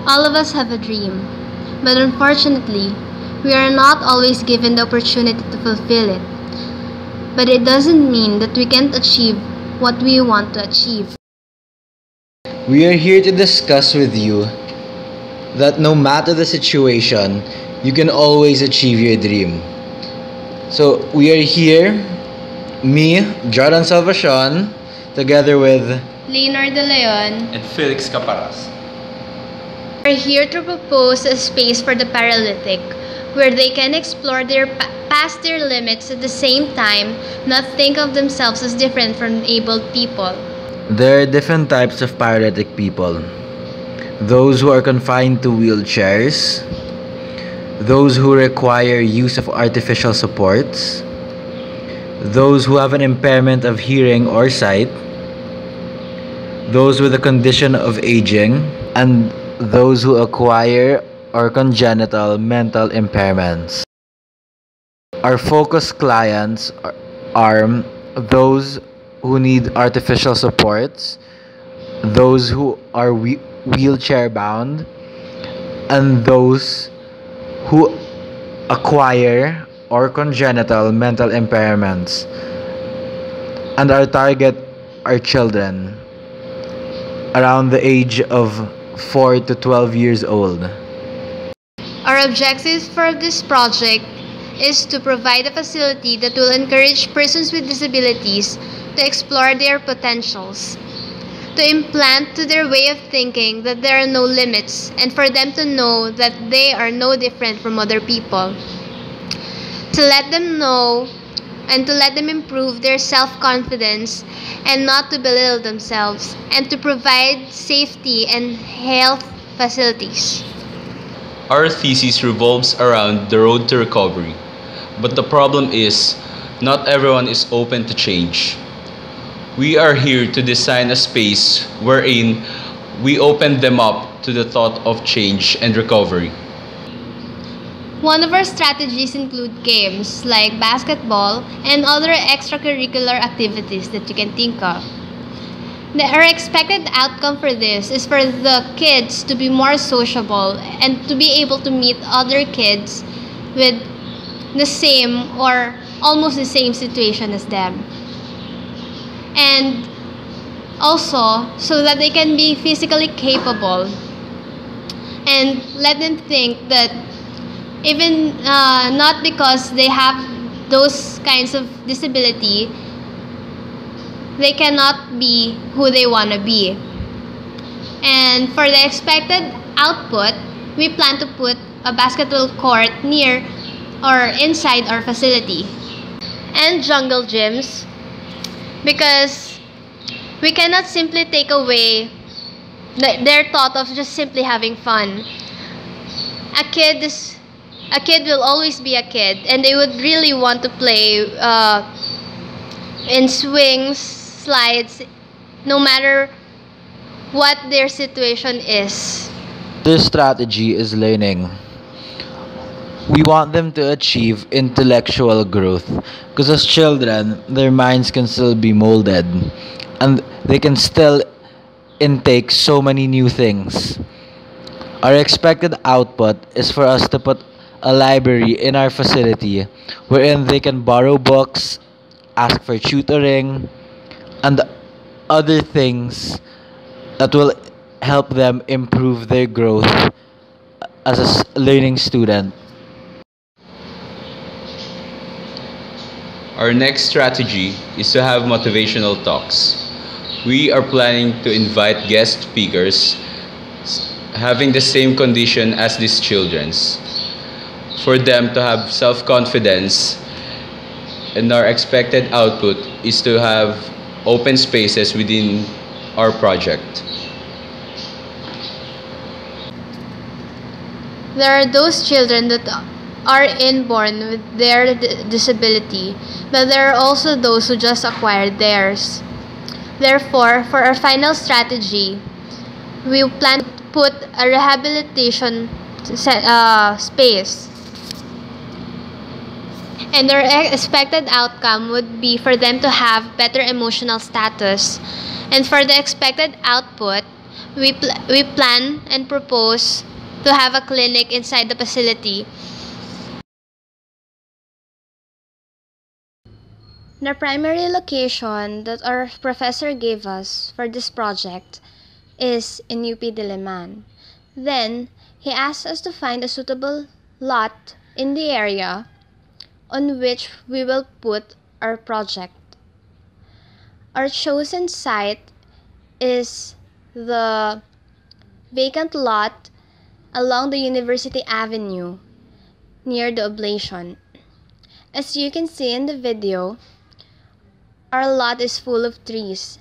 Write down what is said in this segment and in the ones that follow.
All of us have a dream, but unfortunately, we are not always given the opportunity to fulfill it. But it doesn't mean that we can't achieve what we want to achieve. We are here to discuss with you that no matter the situation, you can always achieve your dream. So we are here, me, Jordan Salvacion, together with Leonard De Leon and Felix Caparas. are here to propose a space for the paralytic where they can explore past their limits at the same time, not think of themselves as different from abled people. there are different types of paralytic people. Those who are confined to wheelchairs, those who require use of artificial supports, those who have an impairment of hearing or sight, those with a condition of aging, and those who acquire or congenital mental impairments. Our focus clients are those who need artificial supports, those who are wheelchair bound, and those who acquire or congenital mental impairments. And our target are children around the age of 4 to 12 years old. Our objective for this project is to provide a facility that will encourage persons with disabilities to explore their potentials, to implant to their way of thinking that there are no limits, and for them to know that they are no different from other people, to let them know and to let them improve their self-confidence and not to belittle themselves, and to provide safety and health facilities. Our thesis revolves around the road to recovery, but the problem is not everyone is open to change. We are here to design a space wherein we open them up to the thought of change and recovery. One of our strategies include games like basketball and other extracurricular activities that you can think of. Our expected outcome for this is for the kids to be more sociable and to be able to meet other kids with the same or almost the same situation as them. And also so that they can be physically capable and let them think that even not because they have those kinds of disability, they cannot be who they want to be. And for the expected output, we plan to put a basketball court near or inside our facility, and jungle gyms, because we cannot simply take away their thought of just simply having fun. A kid will always be a kid, and they would really want to play in swings, slides, no matter what their situation is. This strategy is learning. We want them to achieve intellectual growth because as children, their minds can still be molded and they can still intake so many new things. Our expected output is for us to put a library in our facility wherein they can borrow books, ask for tutoring, and other things that will help them improve their growth as a learning student. Our next strategy is to have motivational talks. We are planning to invite guest speakers having the same condition as these children's, for them to have self-confidence, and our expected output is to have open spaces within our project. There are those children that are inborn with their disability, but there are also those who just acquired theirs. Therefore, for our final strategy, we plan to put a rehabilitation space. And our expected outcome would be for them to have better emotional status. And for the expected output, we plan and propose to have a clinic inside the facility. The primary location that our professor gave us for this project is in UP Diliman. Then, he asked us to find a suitable lot in the area on which we will put our project. Our chosen site is the vacant lot along the University Avenue near the Oblation. As you can see in the video, our lot is full of trees,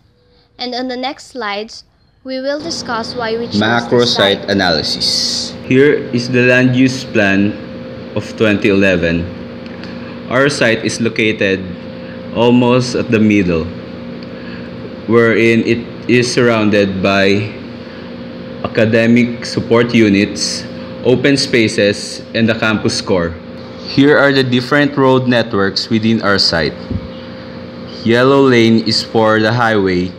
and on the next slides, we will discuss why we chose Macro this site. site analysis. Here is the land use plan of 2011. Our site is located almost at the middle, wherein it is surrounded by academic support units, open spaces, and the campus core. Here are the different road networks within our site. Yellow lane is for the highway,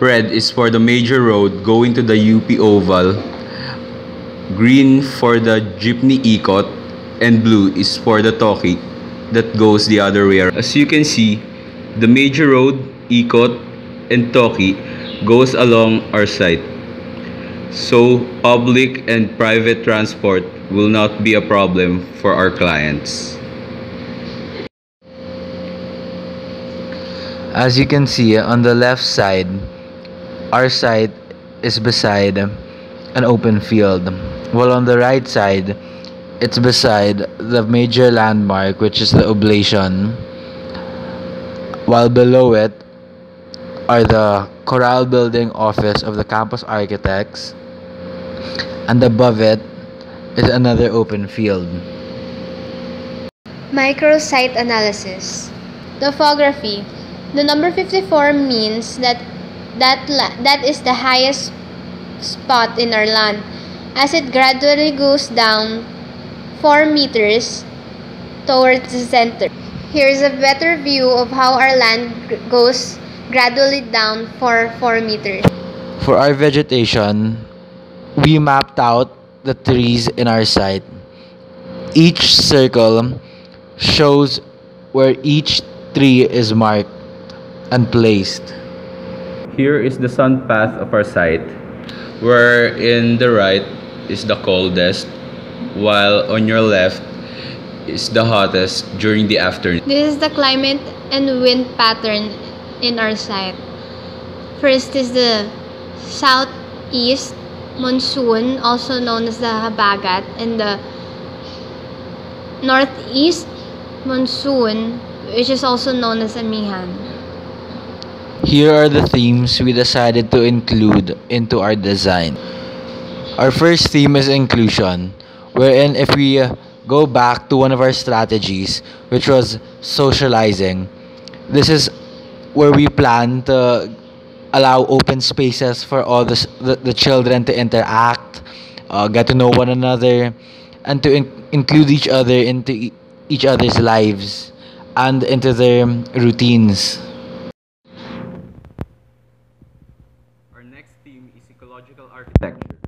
red is for the major road going to the UP Oval, green for the jeepney ikot, and blue is for the Toki that goes the other way around. As you can see, the major road, ikot, and Toki goes along our site. So public and private transport will not be a problem for our clients. As you can see on the left side, our site is beside an open field, while on the right side, it's beside the major landmark, which is the Oblation, while below it are the Chorale Building Office of the Campus Architects, and above it is another open field. Microsite analysis. Topography. The number 54 means that is the highest spot in our land, as it gradually goes down 4 meters towards the center. Here is a better view of how our land goes gradually down for 4 meters. For our vegetation, we mapped out the trees in our site. Each circle shows where each tree is marked and placed. Here is the sun path of our site, where in the right is the coldest, while on your left is the hottest during the afternoon. This is the climate and wind pattern in our site. First is the southeast monsoon, also known as the habagat, and the northeast monsoon, which is also known as amihan. Here are the themes we decided to include into our design. Our first theme is inclusion, wherein if we go back to one of our strategies, which was socializing, this is where we plan to allow open spaces for all the children to interact, get to know one another, and to include each other into each other's lives and into their routines. Our next theme is ecological architecture.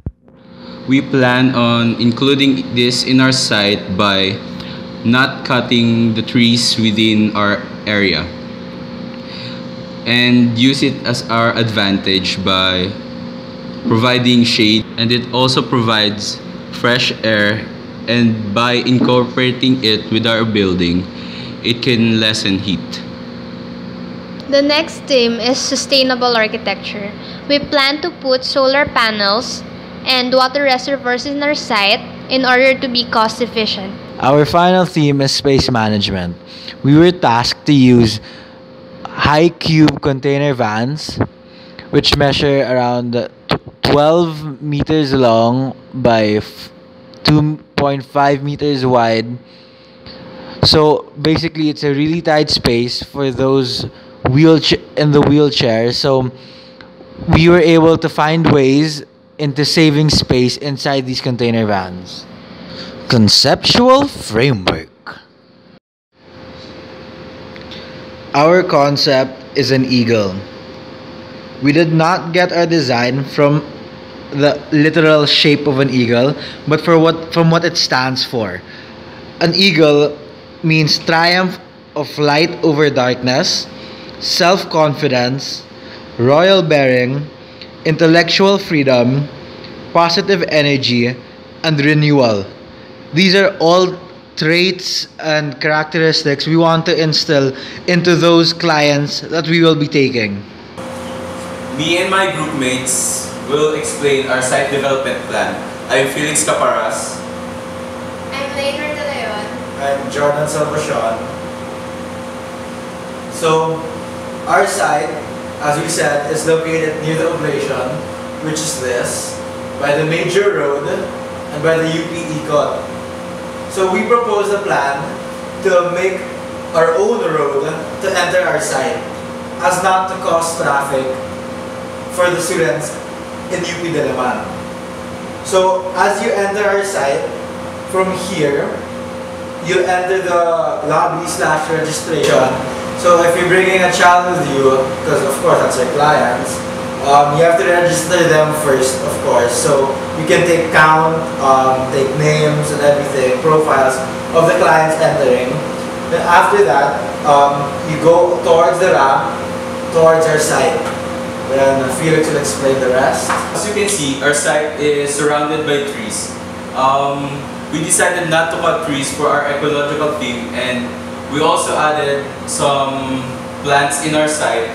We plan on including this in our site by not cutting the trees within our area, and use it as our advantage by providing shade, and it also provides fresh air, and by incorporating it with our building, it can lessen heat. The next theme is sustainable architecture. We plan to put solar panels and water reservoirs in our site in order to be cost efficient. Our final theme is space management. We were tasked to use high cube container vans, which measure around 12 meters long by 2.5 meters wide. So basically, it's a really tight space for those in the wheelchair. So we were able to find ways into saving space inside these container vans. Conceptual framework. Our concept is an eagle. We did not get our design from the literal shape of an eagle, but from what it stands for. An eagle means triumph of light over darkness, self-confidence, royal bearing, intellectual freedom, positive energy, and renewal. These are all traits and characteristics we want to instill into those clients that we will be taking. Me and my group mates will explain our site development plan. I'm Felix Caparas. I'm Later de Leon. I'm Jordan Salvacion. So, our site, as we said, is located near the Oblation, which is this, by the major road and by the UP Econ. So we propose a plan to make our own road to enter our site as not to cause traffic for the students in UP Dalaman. So as you enter our site, from here, you enter the lobby/registration. So if you're bringing a child with you, because of course that's your clients, you have to register them first, of course. So you can take count, take names and everything, profiles of the clients entering. Then after that, you go towards the ramp, towards our site. Then Felix will explain the rest. As you can see, our site is surrounded by trees. We decided not to cut trees for our ecological theme, and we also added some plants in our site.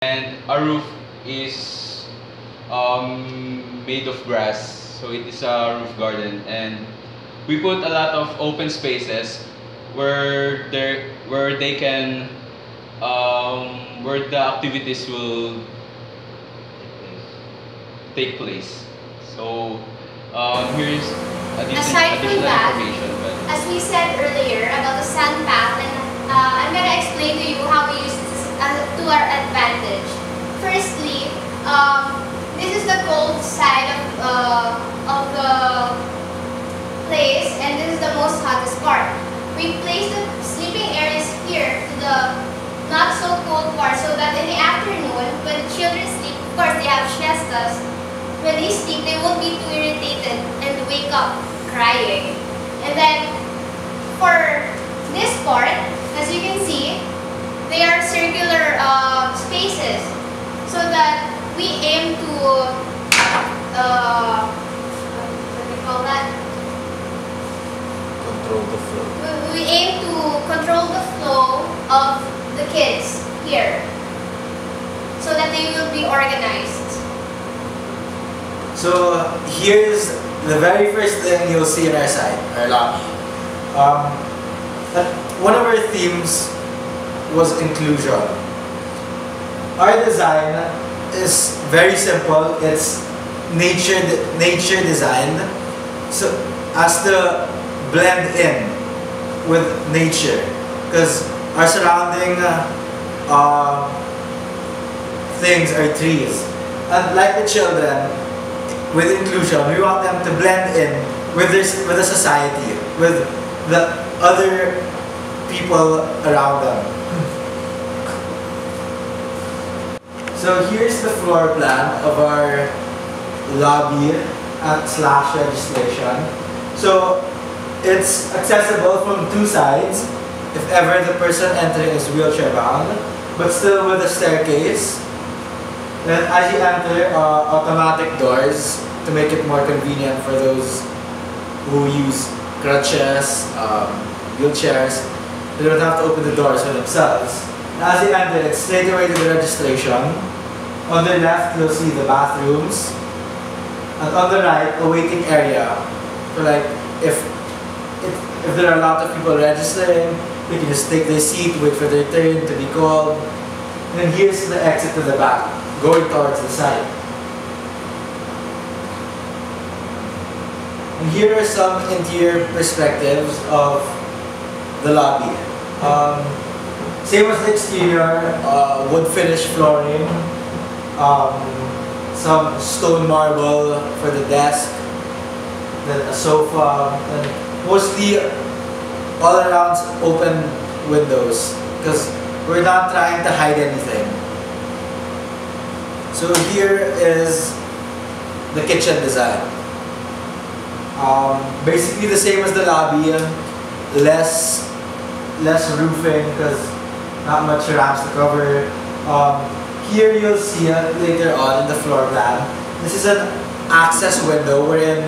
And our roof is made of grass, so it is a roof garden, and we put a lot of open spaces where they can where the activities will take place. So here's Aside from additional that, information. as we said earlier about the sand path, and I'm gonna explain to you how we use this to our advantage. Firstly, this is the cold side of the place, and this is the most hottest part. We place the sleeping areas here to the not so cold part, so that in the afternoon, when the children sleep, of course they have siestas. When they sleep, they won't be too irritated and wake up crying. And then for this part, as you can see, they are circular spaces, so that we aim to what do you call that? Control the flow. We aim to control the flow of the kids here, so that they will be organized. So here's the very first thing you'll see in our site, our lobby. One of our themes was inclusion. Our design is very simple. It's nature designed, so as to blend in with nature, because our surrounding things are trees. And like the children, with inclusion, we want them to blend in with the society, with the other people around them. So here's the floor plan of our lobby / registration. So it's accessible from two sides if ever the person entering is wheelchair bound, but still with a staircase. Then as you enter, automatic doors to make it more convenient for those who use crutches, wheelchairs. They don't have to open the doors for themselves. And as you enter, it's straight away to the registration. On the left, you'll see the bathrooms. And on the right, a waiting area. So like, if there are a lot of people registering, they can just take their seat, wait for their turn to be called. And then here's the exit to the back, going towards the side. And here are some interior perspectives of the lobby. Same as the exterior, wood finish flooring, some stone marble for the desk, then a sofa, and mostly all around open windows, because we're not trying to hide anything. So here is the kitchen design. Basically the same as the lobby, less roofing because not much ramps to cover. Here you'll see later on in the floor plan. This is an access window wherein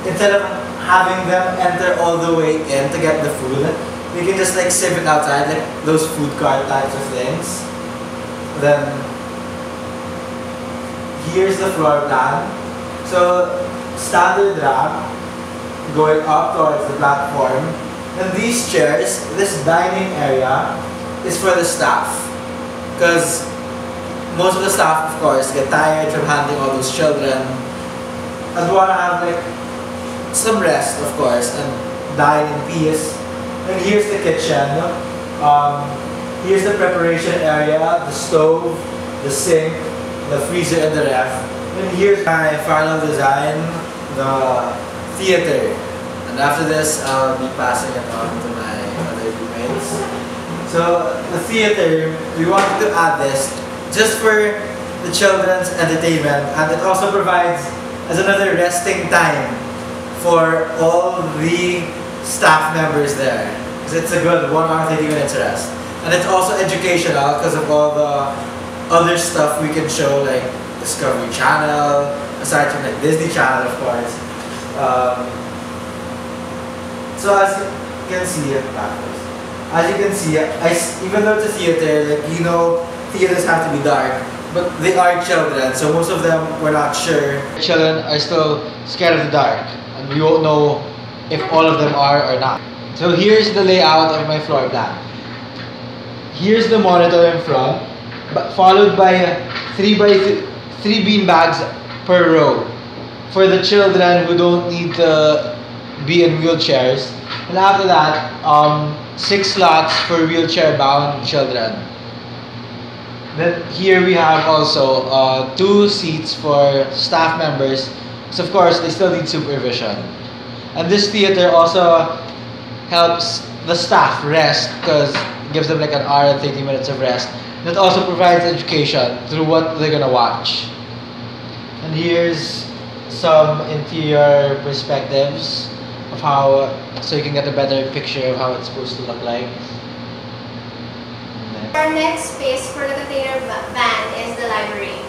instead of having them enter all the way in to get the food, they can just like sip it outside, like those food cart types of things. Then here's the floor plan. So standard ramp going up towards the platform. And these chairs, this dining area is for the staff. Because most of the staff, of course, get tired from handling all those children and want to have like some rest, of course, and dine in peace. And here's the kitchen. Here's the preparation area, the stove, the sink, the freezer, and the ref. And here's my final design, the theater. And after this, I'll be passing it on to my other roommates. So the theater, we wanted to add this just for the children's entertainment, and it also provides as another resting time for all the staff members there. Because it's a good 1 hour 30 minutes rest. And it's also educational because of all the other stuff we can show, like Discovery Channel, aside from like Disney Channel, of course. So as you can see, even though it's a theater, like you know, theaters have to be dark, but they are children, so most of them were not sure. Children are still scared of the dark, and we won't know if all of them are or not. So here's the layout of my floor plan. Here's the monitor in front, but followed by 3 bean bags per row for the children who don't need to be in wheelchairs. And after that, 6 slots for wheelchair-bound children. Then here we have also 2 seats for staff members, because of course they still need supervision. And this theater also helps the staff rest because it gives them like an hour and 30 minutes of rest. And it also provides education through what they're gonna watch. And here's some interior perspectives of how, so you can get a better picture of how it's supposed to look like. Our next space for the container van is the library.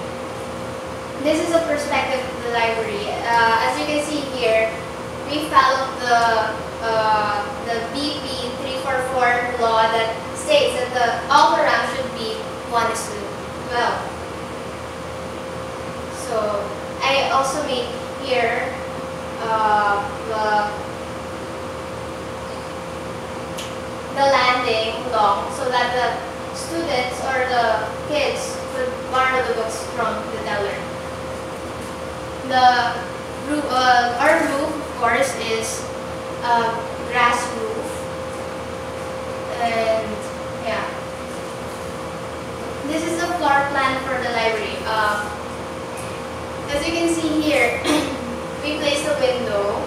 This is a perspective of the library. As you can see here, we followed the BP 344 law that states that all the ramps should be 1:12. So I also made here the landing long so that the students or the kids could borrow the books from the teller. Our roof, of course, is grass roof, and yeah, this is the floor plan for the library. As you can see here, we placed a window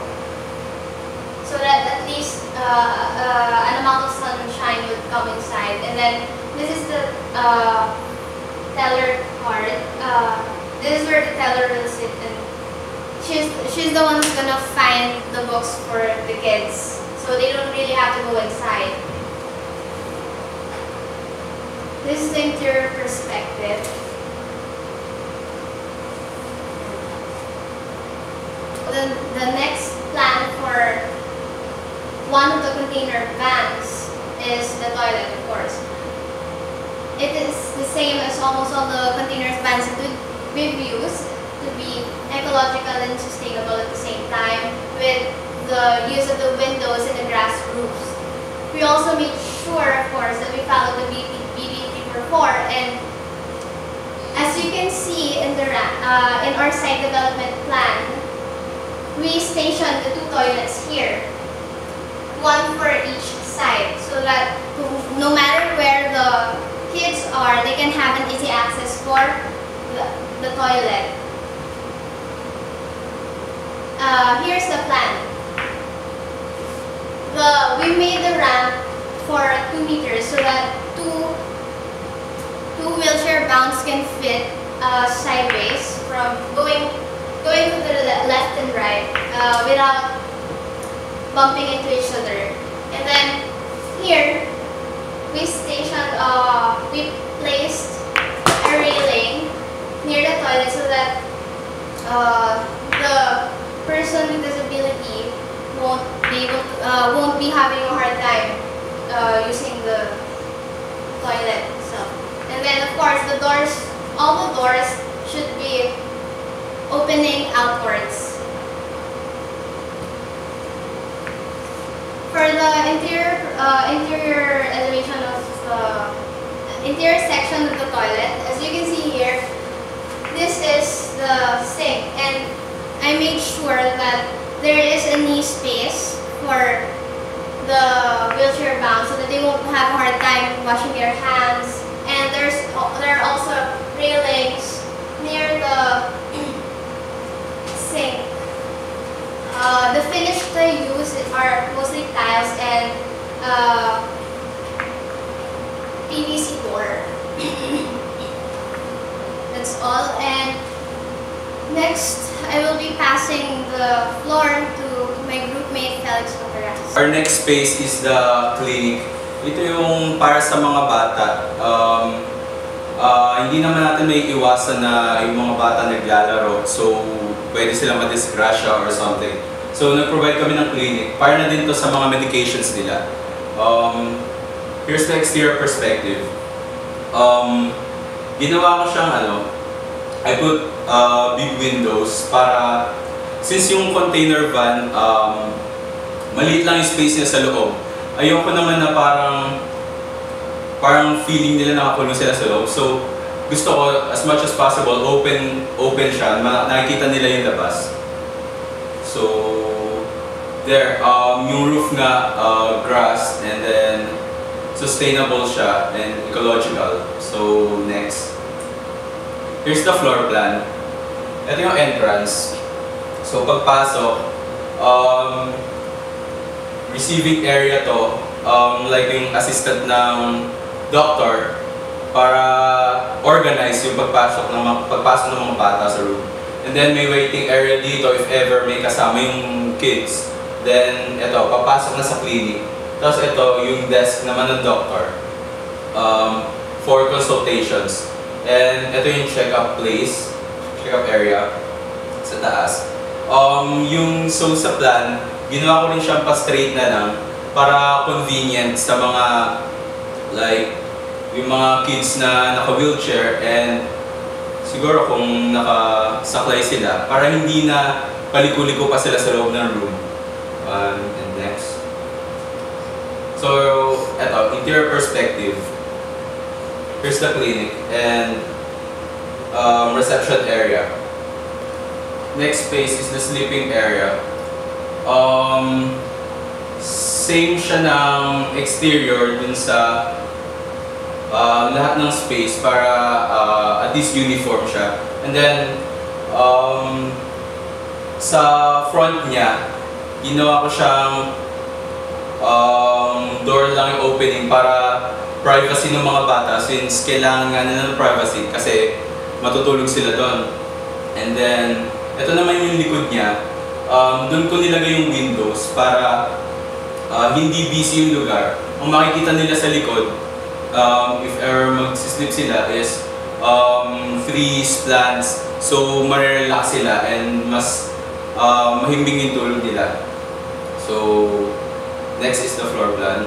so that at least an amount of sunshine would come inside. And then this is the teller part. This is where the teller will sit, and she's the one who's gonna find the books for the kids, so they don't really have to go inside. This is the interior perspective. The next plan for one of the container vans is the toilet, of course. It is the same as almost all the container vans that we've used to be ecological and sustainable at the same time, with the use of the windows and the grass roofs. We also made sure, of course, that we followed the BB344, and as you can see in our site development plan, we stationed the 2 toilets here, one for each side, so that no matter where the kids are, they can have an easy access for the toilet. Here's the plan. We made the ramp for 2 meters so that two wheelchair bounds can fit sideways from going to the left and right without bumping into each other. And then here we placed a railing near the toilet so that the person with disability won't be having a hard time using the toilet itself. And then of course all the doors should be opening outwards. For the interior elevation of the interior section of the toilet, as you can see here, this is the sink, and I made sure that there is a knee space for the wheelchair bound so that they won't have a hard time washing their hands. And there are also railings near the sink. The finish they use are mostly tiles and PVC door. That's all. And next, I will be passing the floor to my groupmate Felix Caparas. Our next space is the clinic. Ito yung para sa mga bata. Hindi naman natin may iwasan na yung mga bata naglalaro. So, pwede sila madisgrasya or something. So, nag-provide kami ng clinic. Para na din to sa mga medications nila. Here's the exterior perspective. Ginawa ko siyang I put big windows para, since yung container van, maliit lang yung space niya sa loob. Ayoko naman na parang feeling nila nakakulong sila sa loob. So, gusto ko as much as possible open siya, nakikita nila yung labas. So, there, yung roof nga grass, and then sustainable siya and ecological. So, next. Here's the floor plan. Ito yung entrance. So, pagpasok, receiving area to, like yung assistant ng doctor para organize yung pagpasok ng mga bata sa room. And then may waiting area dito if ever may kasama yung kids. Then ito, papasok na sa clinic. Tapos ito, yung desk naman ng doctor for consultations. And ito yung check-up place, check-up area sa taas. So sa plan, ginawa ko rin siyang pa-straight na lang para convenient sa mga yung mga kids na naka-wheelchair, and siguro kung nakasaklay sila para hindi na paliko-liko pa sila sa loob ng room. And next. So, eto, interior perspective. Here's the clinic and reception area. Next space is the sleeping area. Same siya ng exterior dun sa lahat ng space para at least uniform siya. And then sa front niya, ginawa ko siyang door lang yung opening para privacy ng mga bata, since kailangan nga nila ng privacy kasi matutulog sila doon. And then ito naman yung likod niya, doon ko nilagay yung windows para hindi busy yung lugar. Ang makikita nila sa likod, if ever mag-sleep sila, is trees, plants, so marirelax sila and mas mahimbing yung tulog nila. So, next is the floor plan.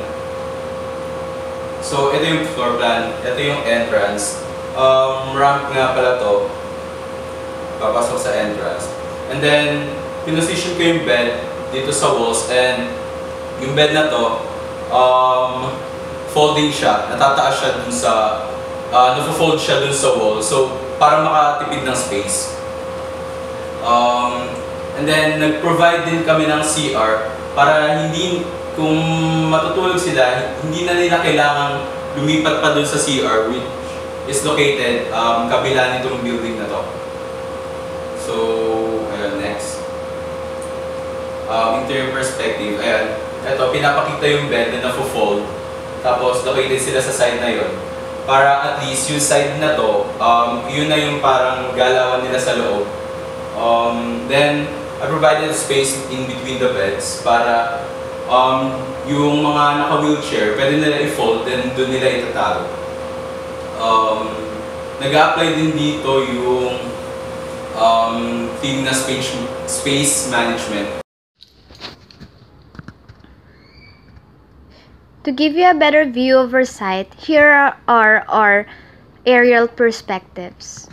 So, ito yung floor plan, ito yung entrance. Ramp nga pala to, papasok sa entrance. And then, pinosisyon ko yung bed dito sa walls, and yung bed na to, folding siya, natataas siya dun sa, nafo-fold siya dun sa wall, so para makatipid ng space. And then nag-provide din kami ng CR para hindi, kung matutulog sila, hindi na nila kailangang lumipat pa dun sa CR, which is located kabila nitong building na to. So, ayun, next. Interior perspective, ayan. Ito, pinapakita yung bed na nafo-fold. Tapos, located sila sa side na yon. para at least yung side na to, yun na yung parang galawan nila sa loob. Then, I provided a space in between the beds para yung mga naka-wheelchair, pwede nila i-fold, then doon nila itatago. Nag-apply din dito yung team na space management. To give you a better view of our site, here are our aerial perspectives.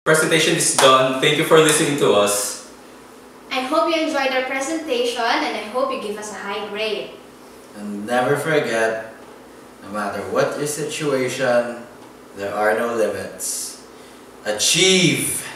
Presentation is done. Thank you for listening to us. I hope you enjoyed our presentation and I hope you give us a high grade. And never forget, no matter what your situation, there are no limits. Achieve!